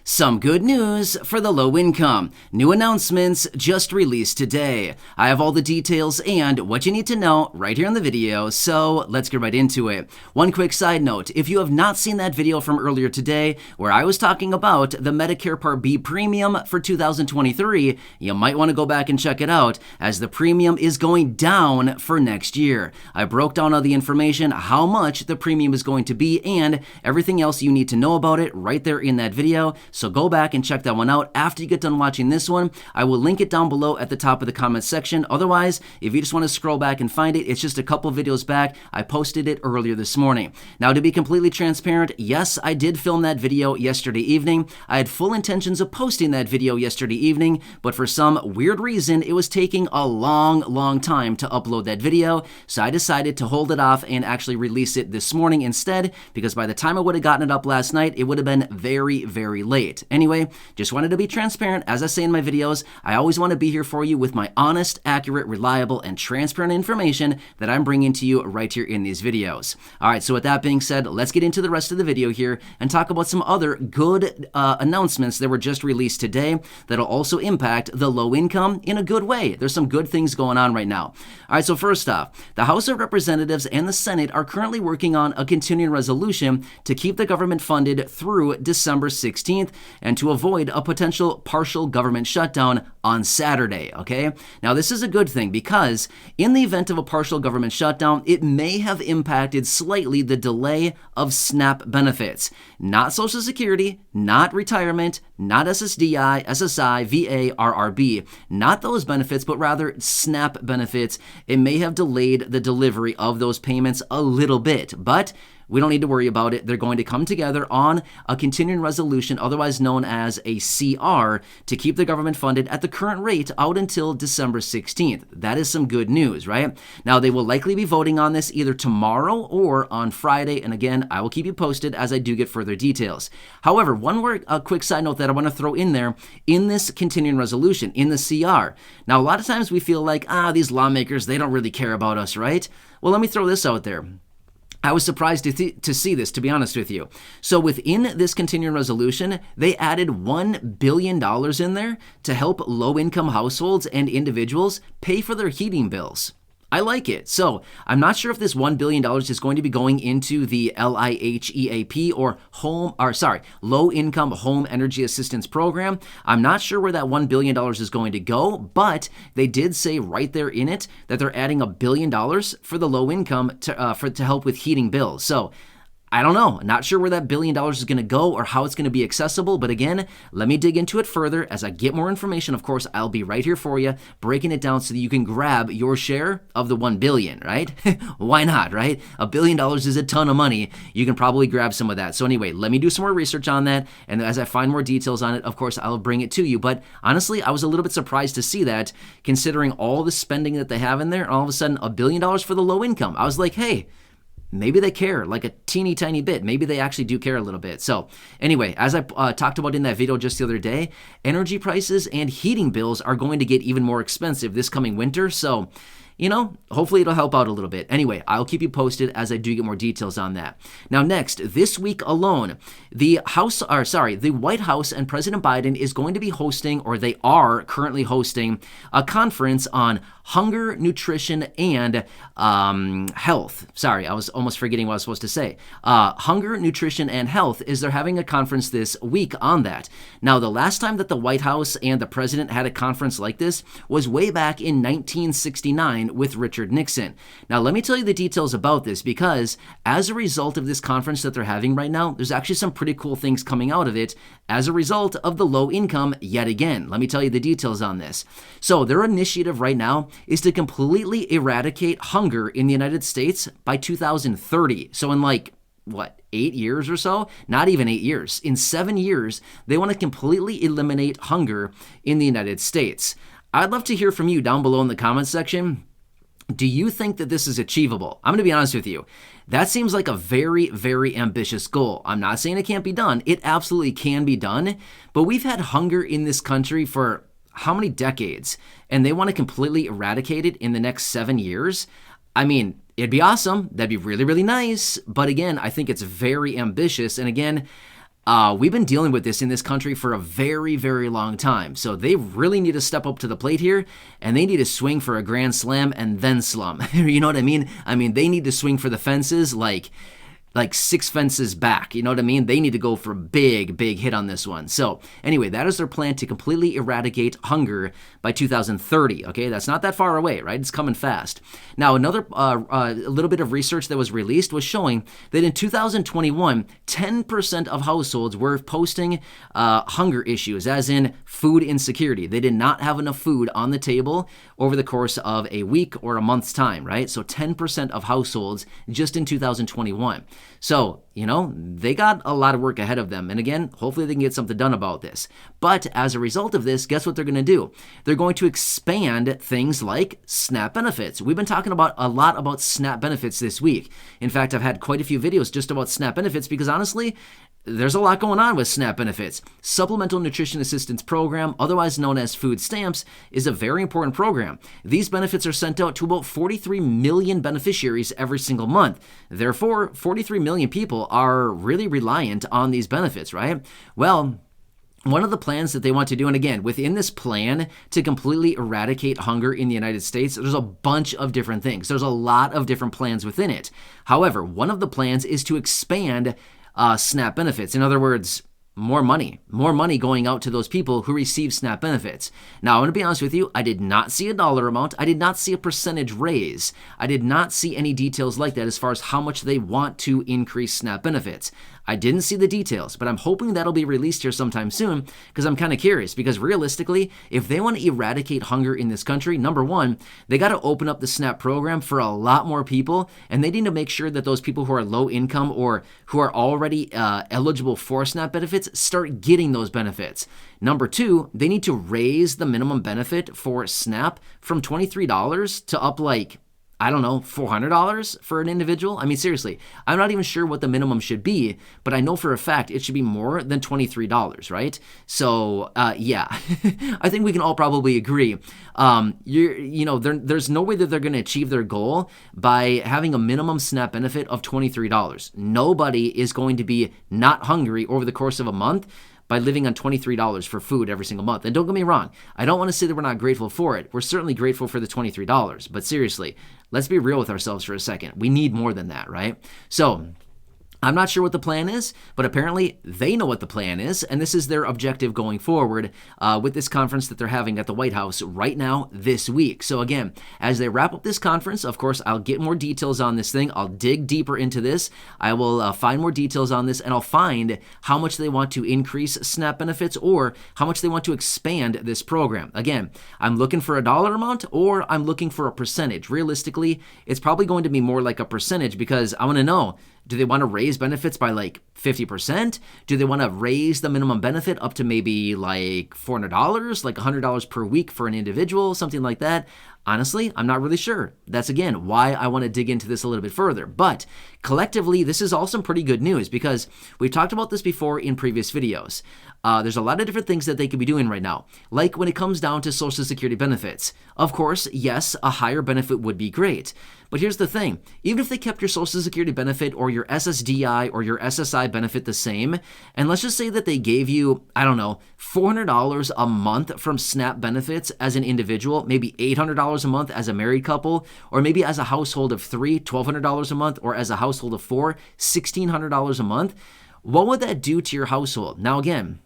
Some good news for the low income. New announcements just released today. I have all the details and what you need to know right here in the video, so let's get right into it. One quick side note, if you have not seen that video from earlier today where I was talking about the Medicare Part B premium for 2023, you might want to go back and check it out as the premium is going down for next year. I broke down all the information, how much the premium is going to be, and everything else you need to know about it right there in that video. So go back and check that one out after you get done watching this one. I will link it down below at the top of the comment section. Otherwise, if you just want to scroll back and find it, it's just a couple videos back. I posted it earlier this morning. Now, to be completely transparent, yes, I did film that video yesterday evening. I had full intentions of posting that video yesterday evening, but for some weird reason, it was taking a long time to upload that video. So I decided to hold it off and actually release it this morning instead, because by the time I would have gotten it up last night, it would have been very late. Anyway, just wanted to be transparent. As I say in my videos, I always want to be here for you with my honest, accurate, reliable, and transparent information that I'm bringing to you right here in these videos. All right, so with that being said, let's get into the rest of the video here and talk about some other good announcements that were just released today that'll also impact the low income in a good way. There's some good things going on right now. All right, so first off, the House of Representatives and the Senate are currently working on a continuing resolution to keep the government funded through December 16th and to avoid a potential partial government shutdown on Saturday, okay? Now, this is a good thing because in the event of a partial government shutdown, it may have impacted slightly the delay of SNAP benefits. Not Social Security, not retirement, not SSDI, SSI, VA, RRB, not those benefits, but rather SNAP benefits. It may have delayed the delivery of those payments a little bit, but we don't need to worry about it. They're going to come together on a continuing resolution, otherwise known as a CR, to keep the government funded at the current rate out until December 16th. That is some good news, right? Now, they will likely be voting on this either tomorrow or on Friday, and again, I will keep you posted as I do get further details. However, one more quick side note that I want to throw in there in this continuing resolution, in the CR. Now, a lot of times we feel like, these lawmakers, they don't really care about us, right? Well, let me throw this out there. I was surprised to see this, to be honest with you. So within this continuing resolution, they added $1 billion in there to help low-income households and individuals pay for their heating bills. I like it. So I'm not sure if this $1 billion is going to be going into the LIHEAP or Low Income Home Energy Assistance Program. I'm not sure where that $1 billion is going to go, but they did say right there in it that they're adding $1 billion for the low income to help with heating bills. So I don't know. Not sure where that $1 billion is going to go or how it's going to be accessible. But again, let me dig into it further. As I get more information, of course, I'll be right here for you, breaking it down so that you can grab your share of the $1 billion, right? Why not, right? $1 billion is a ton of money. You can probably grab some of that. So anyway, let me do some more research on that. And as I find more details on it, of course, I'll bring it to you. But honestly, I was a little bit surprised to see that, considering all the spending that they have in there, all of a sudden $1 billion for the low income. I was like, hey, maybe they care like a teeny tiny bit. Maybe they actually do care a little bit. So anyway, as I talked about in that video just the other day, energy prices and heating bills are going to get even more expensive this coming winter. So, hopefully it'll help out a little bit. Anyway, I'll keep you posted as I do get more details on that. Now, next, this week alone, the White House and President Biden is going to be hosting, or they are currently hosting, a conference on hunger, nutrition, and health. Sorry, I was almost forgetting what I was supposed to say. Hunger, nutrition, and health is they're having a conference this week on that. Now, the last time that the White House and the president had a conference like this was way back in 1969 with Richard Nixon. Now, let me tell you the details about this, because as a result of this conference that they're having right now, there's actually some pretty cool things coming out of it as a result of the low income yet again. Let me tell you the details on this. So their initiative right now is to completely eradicate hunger in the United States by 2030. So in 8 years or so? Not even 8 years. In 7 years, they want to completely eliminate hunger in the United States. I'd love to hear from you down below in the comments section. Do you think that this is achievable? I'm going to be honest with you. That seems like a very ambitious goal. I'm not saying it can't be done. It absolutely can be done. But we've had hunger in this country for how many decades? And they want to completely eradicate it in the next 7 years? I mean, it'd be awesome. That'd be really nice. But again, I think it's very ambitious. And again, We've been dealing with this in this country for a very, very long time. So they really need to step up to the plate here, and they need to swing for a grand slam and then slum. You know what I mean? I mean, they need to swing for the fences like 6 fences back. You know what I mean? They need to go for a big, big hit on this one. So anyway, that is their plan to completely eradicate hunger by 2030. Okay, that's not that far away, right? It's coming fast. Now, another a little bit of research that was released was showing that in 2021, 10% of households were posting hunger issues, as in food insecurity. They did not have enough food on the table over the course of a week or a month's time, right? So 10% of households just in 2021. So, they got a lot of work ahead of them. And again, hopefully they can get something done about this. But as a result of this, guess what they're going to do? They're going to expand things like SNAP benefits. We've been talking a lot about SNAP benefits this week. In fact, I've had quite a few videos just about SNAP benefits because honestly, there's a lot going on with SNAP benefits. Supplemental Nutrition Assistance Program, otherwise known as food stamps, is a very important program. These benefits are sent out to about 43 million beneficiaries every single month. Therefore, 43 million people are really reliant on these benefits, right? Well, one of the plans that they want to do, and again, within this plan to completely eradicate hunger in the United States, there's a bunch of different things. There's a lot of different plans within it. However, one of the plans is to expand SNAP benefits. In other words, more money going out to those people who receive SNAP benefits. Now, I'm going to be honest with you, I did not see a dollar amount. I did not see a percentage raise. I did not see any details like that as far as how much they want to increase SNAP benefits. I didn't see the details, but I'm hoping that'll be released here sometime soon because I'm kind of curious, because realistically, if they want to eradicate hunger in this country, number one, they got to open up the SNAP program for a lot more people, and they need to make sure that those people who are low income or who are already eligible for SNAP benefits start getting those benefits. Number two, they need to raise the minimum benefit for SNAP from $23 to up $400 for an individual. I mean, seriously, I'm not even sure what the minimum should be, but I know for a fact it should be more than $23, right? So, yeah, I think we can all probably agree. There's no way that they're going to achieve their goal by having a minimum SNAP benefit of $23. Nobody is going to be not hungry over the course of a month by living on $23 for food every single month. And don't get me wrong, I don't want to say that we're not grateful for it. We're certainly grateful for the $23. But seriously, let's be real with ourselves for a second. We need more than that, right? So I'm not sure what the plan is, but apparently they know what the plan is, and this is their objective going forward with this conference that they're having at the White House right now this week. So again, as they wrap up this conference, of course, I'll get more details on this thing. I'll dig deeper into this. I will find more details on this, and I'll find how much they want to increase SNAP benefits or how much they want to expand this program. Again, I'm looking for a dollar amount or I'm looking for a percentage. Realistically, it's probably going to be more like a percentage because I want to know, do they want to raise benefits by 50%? Do they want to raise the minimum benefit up to maybe $400, like $100 per week for an individual, something like that? Honestly, I'm not really sure. That's, again, why I want to dig into this a little bit further. But collectively, this is all some pretty good news because we've talked about this before in previous videos. There's a lot of different things that they could be doing right now, like when it comes down to Social Security benefits. Of course, yes, a higher benefit would be great. But here's the thing. Even if they kept your Social Security benefit or your SSDI or your SSI benefit the same, and let's just say that they gave you, $400 a month from SNAP benefits as an individual, maybe $800 a month as a married couple, or maybe as a household of three, $1,200 a month, or as a household of four, $1,600 a month, what would that do to your household? Now again,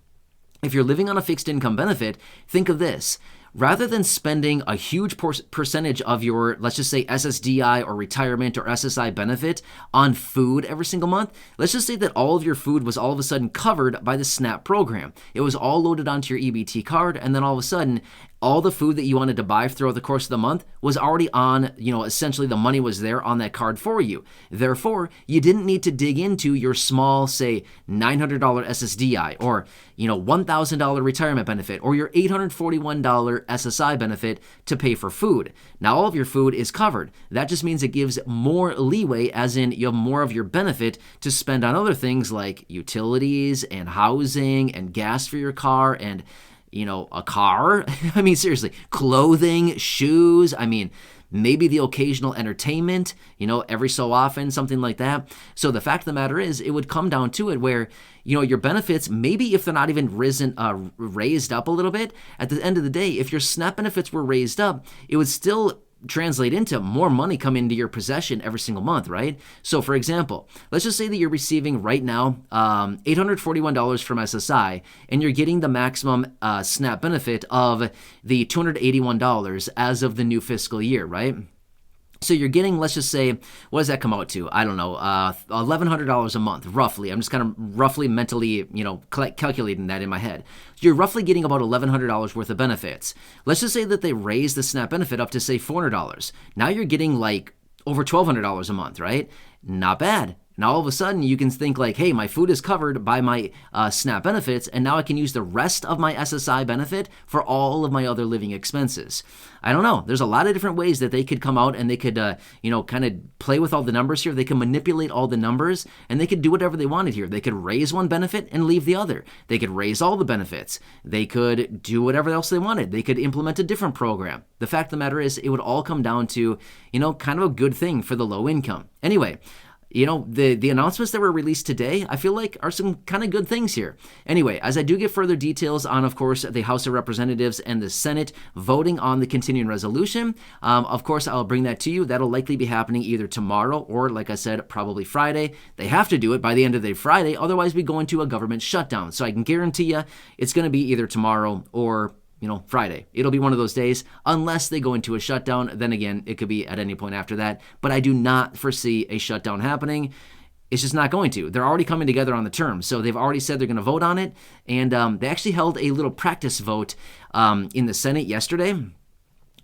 if you're living on a fixed income benefit, think of this. Rather than spending a huge percentage of your, let's just say, SSDI or retirement or SSI benefit on food every single month, let's just say that all of your food was all of a sudden covered by the SNAP program. It was all loaded onto your EBT card, and then all of a sudden, all the food that you wanted to buy throughout the course of the month was already on, essentially the money was there on that card for you. Therefore, you didn't need to dig into your small, say, $900 SSDI or, $1,000 retirement benefit or your $841 SSI benefit to pay for food. Now, all of your food is covered. That just means it gives more leeway, as in you have more of your benefit to spend on other things like utilities and housing and gas for your car and a car. I mean, seriously, clothing, shoes. I mean, maybe the occasional entertainment, every so often, something like that. So the fact of the matter is, it would come down to it where, your benefits, maybe if they're not even raised up a little bit, at the end of the day, if your SNAP benefits were raised up, it would still translate into more money coming into your possession every single month, right? So for example, let's just say that you're receiving right now $841 from SSI, and you're getting the maximum SNAP benefit of the $281 as of the new fiscal year, right? So you're getting, let's just say, what does that come out to? I don't know, $1,100 a month, roughly. I'm just kind of roughly mentally, calculating that in my head. You're roughly getting about $1,100 worth of benefits. Let's just say that they raise the SNAP benefit up to, say, $400. Now you're getting like over $1,200 a month, right? Not bad. Now all of a sudden you can think like, hey, my food is covered by my SNAP benefits, and now I can use the rest of my SSI benefit for all of my other living expenses. I don't know. There's a lot of different ways that they could come out and they could, kind of play with all the numbers here. They can manipulate all the numbers, and they could do whatever they wanted here. They could raise one benefit and leave the other. They could raise all the benefits. They could do whatever else they wanted. They could implement a different program. The fact of the matter is, it would all come down to, kind of a good thing for the low income. Anyway, the announcements that were released today, I feel like are some kind of good things here. Anyway, as I do get further details on, of course, the House of Representatives and the Senate voting on the continuing resolution, of course, I'll bring that to you. That'll likely be happening either tomorrow or, like I said, probably Friday. They have to do it by the end of the day Friday, otherwise we go into a government shutdown. So I can guarantee you it's going to be either tomorrow or Friday. It'll be one of those days, unless they go into a shutdown. Then again, it could be at any point after that. But I do not foresee a shutdown happening. It's just not going to. They're already coming together on the terms. So they've already said they're going to vote on it. And they actually held a little practice vote in the Senate yesterday. And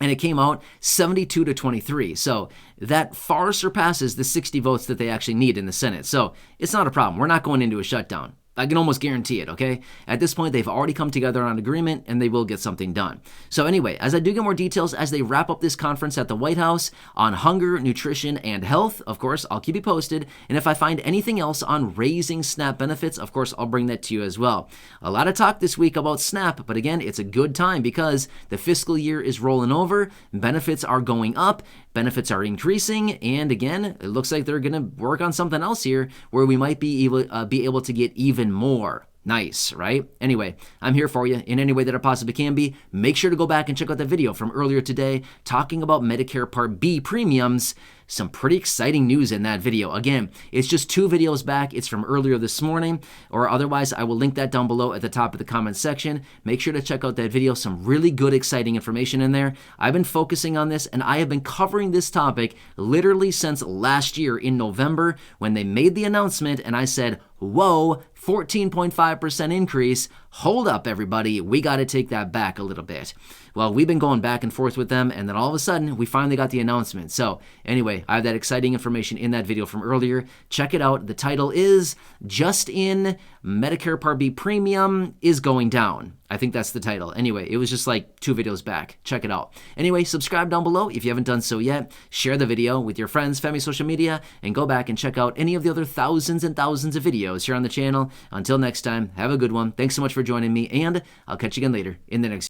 it came out 72-23. So that far surpasses the 60 votes that they actually need in the Senate. So it's not a problem. We're not going into a shutdown. I can almost guarantee it, okay? At this point, they've already come together on an agreement, and they will get something done. So anyway, as I do get more details as they wrap up this conference at the White House on hunger, nutrition, and health, of course, I'll keep you posted. And if I find anything else on raising SNAP benefits, of course, I'll bring that to you as well. A lot of talk this week about SNAP, but again, it's a good time because the fiscal year is rolling over, benefits are going up, benefits are increasing, and again, it looks like they're going to work on something else here where we might be able to get even more. Nice, right? Anyway, I'm here for you in any way that I possibly can be. Make sure to go back and check out the video from earlier today talking about Medicare Part B premiums. Some pretty exciting news in that video. Again, it's just 2 videos back. It's from earlier this morning, or otherwise I will link that down below at the top of the comment section. Make sure to check out that video. Some really good, exciting information in there. I've been focusing on this, and I have been covering this topic literally since last year in November when they made the announcement, and I said, whoa, 14.5% increase. Hold up, everybody. We got to take that back a little bit. Well, we've been going back and forth with them, and then all of a sudden, we finally got the announcement. So anyway, I have that exciting information in that video from earlier. Check it out. The title is Just In Medicare Part B Premium is Going Down. I think that's the title. Anyway, it was just like 2 videos back. Check it out. Anyway, subscribe down below if you haven't done so yet. Share the video with your friends, family, social media, and go back and check out any of the other thousands and thousands of videos here on the channel. Until next time, have a good one. Thanks so much for joining me, and I'll catch you again later in the next